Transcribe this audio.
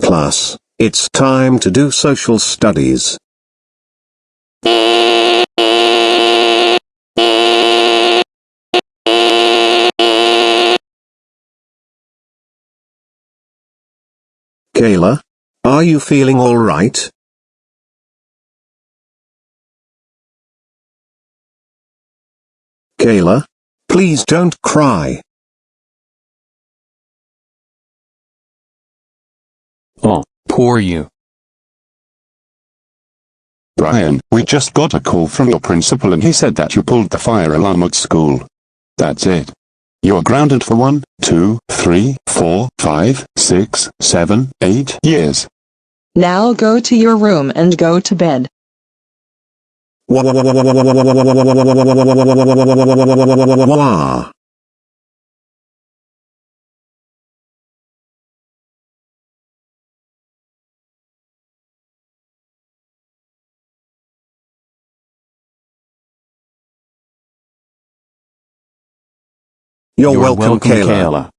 Class, it's time to do social studies. Kayla, are you feeling all right? Kayla, please don't cry. Oh, poor you. Bryan, we just got a call from your principal and he said that you pulled the fire alarm at school. That's it. You're grounded for 1, 2, 3, 4, 5, 6, 7, 8 years. Now go to your room and go to bed. You're welcome, Kayla.